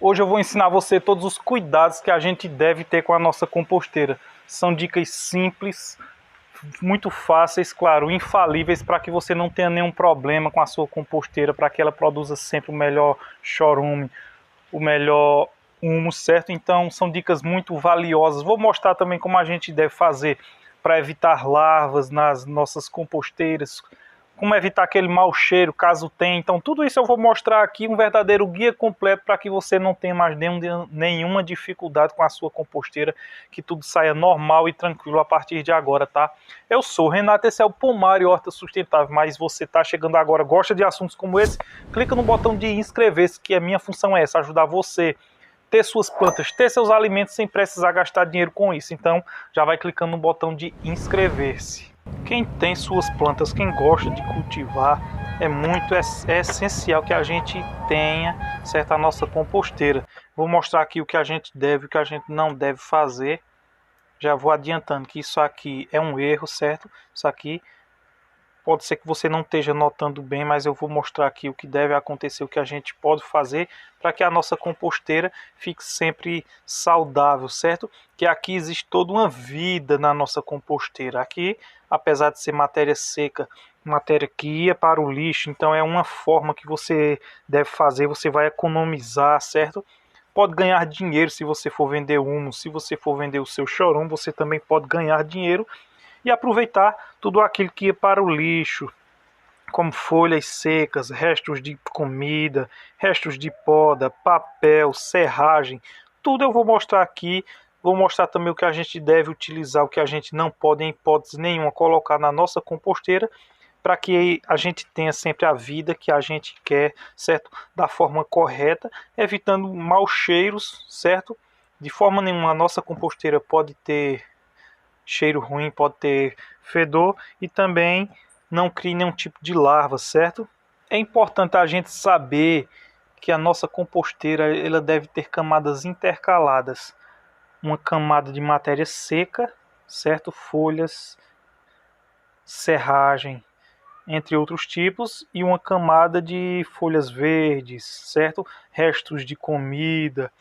Hoje eu vou ensinar você todos os cuidados que a gente deve ter com a nossa composteira. São dicas simples, muito fáceis, claro, infalíveis para que você não tenha nenhum problema com a sua composteira, para que ela produza sempre o melhor chorume, o melhor humus, certo? Então são dicas muito valiosas. Vou mostrar também como a gente deve fazer para evitar larvas nas nossas composteiras, como evitar aquele mau cheiro, caso tenha. Então tudo isso eu vou mostrar aqui, um verdadeiro guia completo para que você não tenha mais nenhuma dificuldade com a sua composteira, que tudo saia normal e tranquilo a partir de agora, tá? Eu sou o Renato, esse é o Pomar e Horta Sustentável, mas você está chegando agora, gosta de assuntos como esse, clica no botão de inscrever-se, que a minha função é essa, ajudar você ter suas plantas, ter seus alimentos sem precisar gastar dinheiro com isso. Então já vai clicando no botão de inscrever-se. Quem tem suas plantas, quem gosta de cultivar, é essencial que a gente tenha, certo, a nossa composteira. Vou mostrar aqui o que a gente deve e o que a gente não deve fazer. Já vou adiantando que isso aqui é um erro, certo? Isso aqui pode ser que você não esteja notando bem, mas eu vou mostrar aqui o que deve acontecer, o que a gente pode fazer para que a nossa composteira fique sempre saudável, certo? Que aqui existe toda uma vida na nossa composteira. Aqui, apesar de ser matéria seca, matéria que ia para o lixo, então é uma forma que você deve fazer, você vai economizar, certo? Pode ganhar dinheiro se você for vender humus, se você for vender o seu chorume, você também pode ganhar dinheiro e aproveitar tudo aquilo que ia para o lixo, como folhas secas, restos de comida, restos de poda, papel, serragem, tudo eu vou mostrar aqui. Vou mostrar também o que a gente deve utilizar, o que a gente não pode, em hipótese nenhuma, colocar na nossa composteira, para que a gente tenha sempre a vida que a gente quer, certo? Da forma correta, evitando maus cheiros, certo? De forma nenhuma a nossa composteira pode ter cheiro ruim, pode ter fedor e também não crie nenhum tipo de larva, certo? É importante a gente saber que a nossa composteira ela deve ter camadas intercaladas. Uma camada de matéria seca, certo? Folhas, serragem, entre outros tipos, e uma camada de folhas verdes, certo? Restos de comida.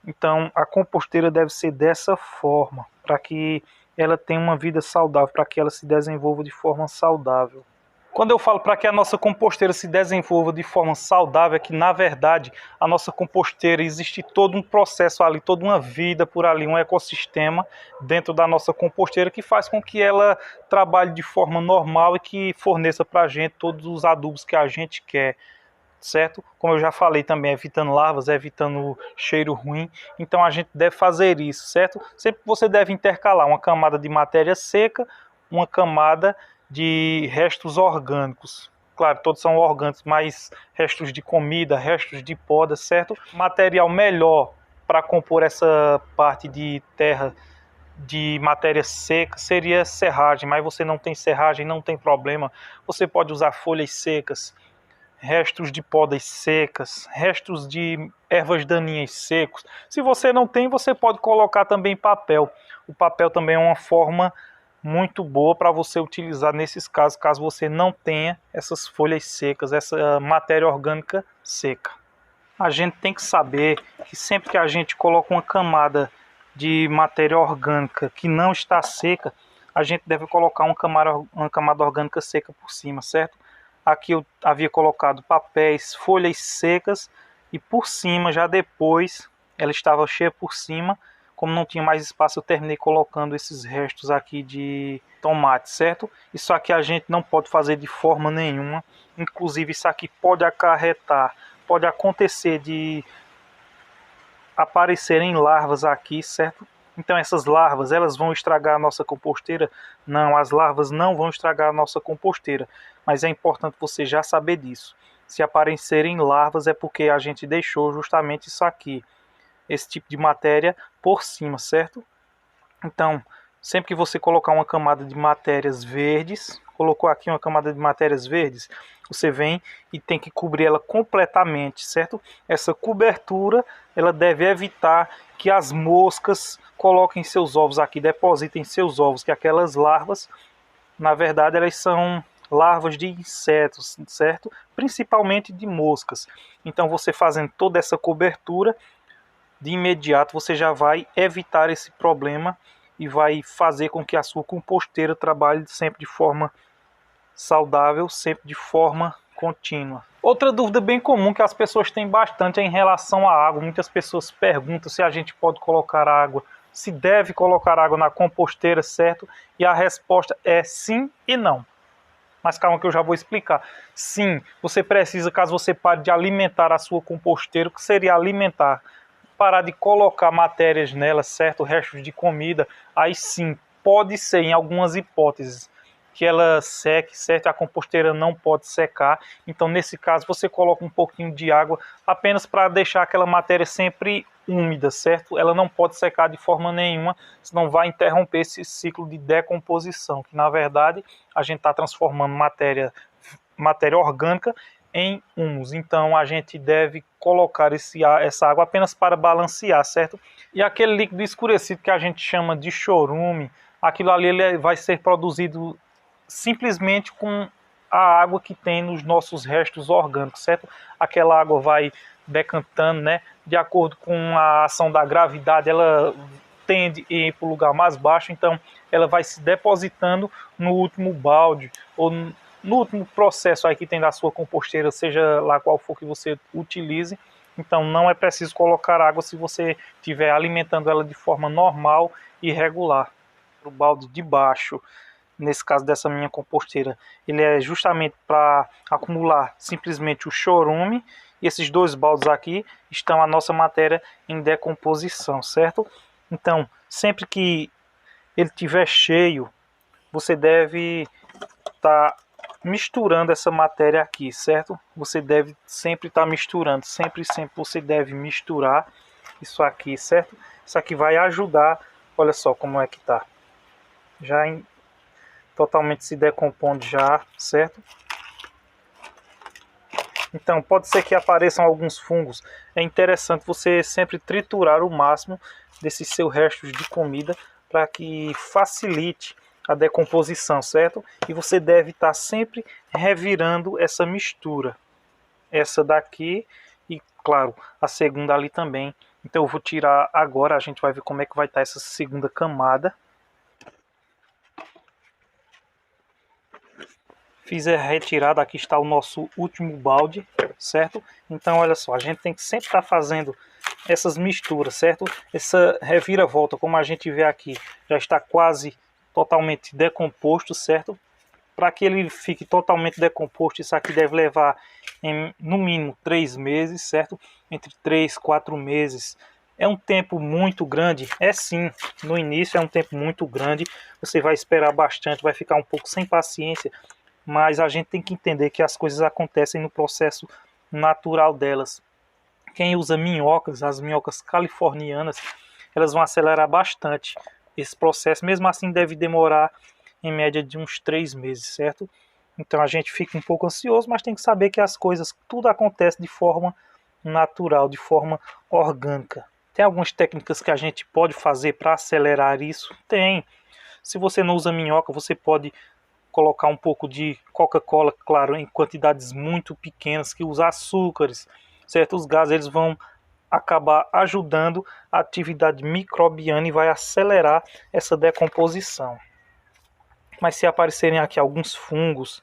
Então, a composteira deve ser dessa forma, para que ela tenha uma vida saudável, para que ela se desenvolva de forma saudável. Quando eu falo para que a nossa composteira se desenvolva de forma saudável, é que, na verdade, a nossa composteira existe todo um processo ali, toda uma vida por ali, um ecossistema dentro da nossa composteira que faz com que ela trabalhe de forma normal e que forneça para a gente todos os adubos que a gente quer, certo? Como eu já falei também, evitando larvas, evitando cheiro ruim. Então a gente deve fazer isso, certo? Sempre você deve intercalar uma camada de matéria seca, uma camada de restos orgânicos. Claro, todos são orgânicos, mas restos de comida, restos de poda, certo? Material melhor para compor essa parte de terra de matéria seca seria serragem, mas você não tem serragem, não tem problema. Você pode usar folhas secas, restos de podas secas, restos de ervas daninhas secos. Se você não tem, você pode colocar também papel. O papel também é uma forma muito boa para você utilizar nesses casos, caso você não tenha essas folhas secas, essa matéria orgânica seca. A gente tem que saber que sempre que a gente coloca uma camada de matéria orgânica que não está seca, a gente deve colocar uma camada orgânica seca por cima, certo? Aqui eu havia colocado papéis, folhas secas e por cima, já depois, ela estava cheia por cima. Como não tinha mais espaço, eu terminei colocando esses restos aqui de tomate, certo? Isso aqui a gente não pode fazer de forma nenhuma. Inclusive isso aqui pode acarretar, pode acontecer de aparecerem larvas aqui, certo? Então essas larvas, elas vão estragar a nossa composteira? Não, as larvas não vão estragar a nossa composteira, mas é importante você já saber disso. Se aparecerem larvas é porque a gente deixou justamente isso aqui, esse tipo de matéria por cima, certo? Então, sempre que você colocar uma camada de matérias verdes, colocou aqui uma camada de matérias verdes, você vem e tem que cobrir ela completamente, certo? Essa cobertura, ela deve evitar que as moscas coloquem seus ovos aqui, depositem seus ovos, que aquelas larvas, na verdade, elas são larvas de insetos, certo? Principalmente de moscas. Então, você fazendo toda essa cobertura, de imediato você já vai evitar esse problema e vai fazer com que a sua composteira trabalhe sempre de forma saudável, sempre de forma contínua. Outra dúvida bem comum que as pessoas têm bastante é em relação à água. Muitas pessoas perguntam se a gente pode colocar água, se deve colocar água na composteira, certo? E a resposta é sim e não. Mas calma que eu já vou explicar. Sim, você precisa, caso você pare de alimentar a sua composteira, o que seria alimentar? Parar de colocar matérias nela, certo? Restos de comida, aí sim, pode ser, em algumas hipóteses, que ela seque, certo? A composteira não pode secar, então nesse caso você coloca um pouquinho de água apenas para deixar aquela matéria sempre úmida, certo? Ela não pode secar de forma nenhuma, senão vai interromper esse ciclo de decomposição, que na verdade a gente está transformando matéria orgânica em humus. Então a gente deve colocar essa água apenas para balancear, certo? E aquele líquido escurecido que a gente chama de chorume, aquilo ali ele vai ser produzido simplesmente com a água que tem nos nossos restos orgânicos, certo? Aquela água vai decantando, né? De acordo com a ação da gravidade, ela tende a ir para o lugar mais baixo, então ela vai se depositando no último balde ou no último processo aí que tem da sua composteira, seja lá qual for que você utilize. Então não é preciso colocar água se você estiver alimentando ela de forma normal e regular. O balde de baixo, nesse caso dessa minha composteira, ele é justamente para acumular simplesmente o chorume, e esses dois baldes aqui estão a nossa matéria em decomposição, certo? Então, sempre que ele estiver cheio, você deve estar misturando essa matéria aqui, certo? Você deve sempre estar misturando, sempre você deve misturar isso aqui, certo? Isso aqui vai ajudar, olha só como é que tá. Já totalmente se decompondo já, certo? Então pode ser que apareçam alguns fungos. É interessante você sempre triturar o máximo desses seus restos de comida para que facilite a decomposição, certo? E você deve estar sempre revirando essa mistura. Essa daqui e, claro, a segunda ali também. Então eu vou tirar agora, a gente vai ver como é que vai estar essa segunda camada. Fiz a retirada, aqui está o nosso último balde, certo? Então olha só, a gente tem que sempre estar fazendo essas misturas, certo? Essa reviravolta, como a gente vê aqui, já está quase totalmente decomposto, certo? Para que ele fique totalmente decomposto, isso aqui deve levar no mínimo 3 meses, certo? Entre 3 e 4 meses. É um tempo muito grande? É sim, no início é um tempo muito grande, você vai esperar bastante, vai ficar um pouco sem paciência, mas a gente tem que entender que as coisas acontecem no processo natural delas. Quem usa minhocas, as minhocas californianas, elas vão acelerar bastante esse processo, mesmo assim deve demorar em média de uns 3 meses, certo? Então a gente fica um pouco ansioso, mas tem que saber que as coisas, tudo acontece de forma natural, de forma orgânica. Tem algumas técnicas que a gente pode fazer para acelerar isso? Tem. Se você não usa minhoca, você pode colocar um pouco de Coca-Cola, claro, em quantidades muito pequenas, que os açúcares, certo? Os gases, eles vão acabar ajudando a atividade microbiana e vai acelerar essa decomposição. Mas se aparecerem aqui alguns fungos,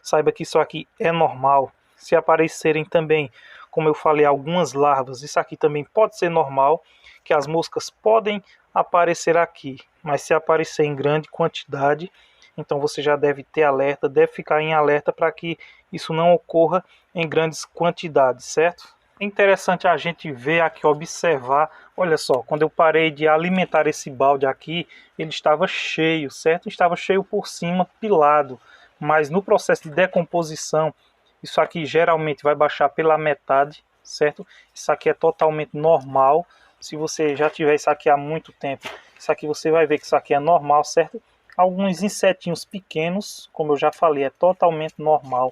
saiba que isso aqui é normal. Se aparecerem também, como eu falei, algumas larvas, isso aqui também pode ser normal, que as moscas podem aparecer aqui. Mas se aparecer em grande quantidade, então você já deve ter alerta, deve ficar em alerta para que isso não ocorra em grandes quantidades, certo? É interessante a gente ver aqui, observar, olha só, quando eu parei de alimentar esse balde aqui, ele estava cheio, certo? Estava cheio por cima, pilado, mas no processo de decomposição, isso aqui geralmente vai baixar pela metade, certo? Isso aqui é totalmente normal. Se você já tiver isso aqui há muito tempo, isso aqui você vai ver que isso aqui é normal, certo? Alguns insetinhos pequenos, como eu já falei, é totalmente normal.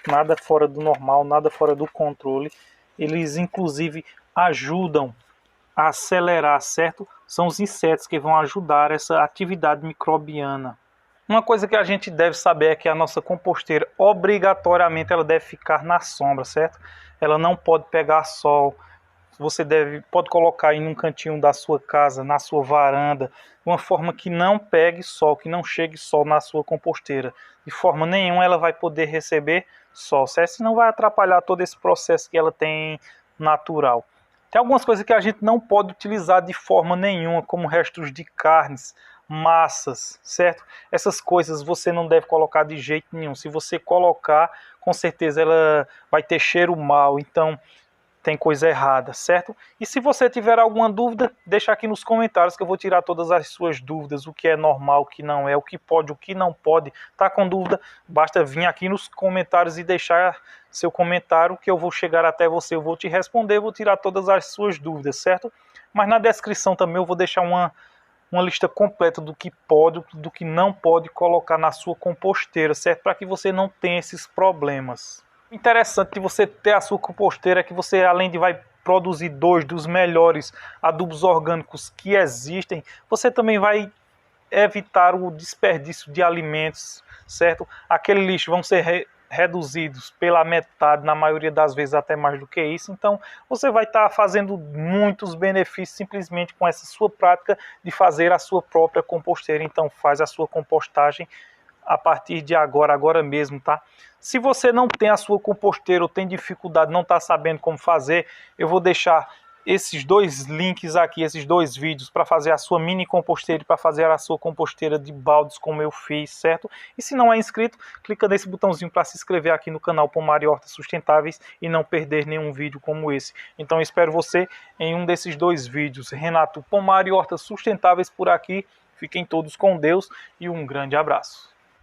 Nada fora do normal, nada fora do controle. Eles inclusive ajudam a acelerar, certo? São os insetos que vão ajudar essa atividade microbiana. Uma coisa que a gente deve saber é que a nossa composteira, obrigatoriamente, ela deve ficar na sombra, certo? Ela não pode pegar sol. você pode colocar aí num cantinho da sua casa, na sua varanda, de uma forma que não pegue sol, que não chegue sol na sua composteira. De forma nenhuma ela vai poder receber sol, certo? Senão vai atrapalhar todo esse processo que ela tem natural. Tem algumas coisas que a gente não pode utilizar de forma nenhuma, como restos de carnes, massas, certo? Essas coisas você não deve colocar de jeito nenhum. Se você colocar, com certeza ela vai ter cheiro mau, então tem coisa errada, certo? E se você tiver alguma dúvida, deixa aqui nos comentários que eu vou tirar todas as suas dúvidas, o que é normal, o que não é, o que pode, o que não pode. Tá com dúvida? Basta vir aqui nos comentários e deixar seu comentário que eu vou chegar até você, eu vou te responder, vou tirar todas as suas dúvidas, certo? Mas na descrição também eu vou deixar uma lista completa do que pode, do que não pode colocar na sua composteira, certo? Para que você não tenha esses problemas. Interessante de você ter a sua composteira é que você, além de vai produzir 2 dos melhores adubos orgânicos que existem, você também vai evitar o desperdício de alimentos, certo? Aquele lixo vão ser reduzidos pela metade, na maioria das vezes até mais do que isso. Então você vai estar fazendo muitos benefícios simplesmente com essa sua prática de fazer a sua própria composteira. Então faz a sua compostagem a partir de agora mesmo, tá? Se você não tem a sua composteira ou tem dificuldade, não está sabendo como fazer, eu vou deixar esses 2 links aqui, esses 2 vídeos para fazer a sua mini composteira e para fazer a sua composteira de baldes como eu fiz, certo? E se não é inscrito, clica nesse botãozinho para se inscrever aqui no canal Pomar e Hortas Sustentáveis e não perder nenhum vídeo como esse. Então eu espero você em um desses 2 vídeos. Renato Pomar e Hortas Sustentáveis por aqui. Fiquem todos com Deus e um grande abraço.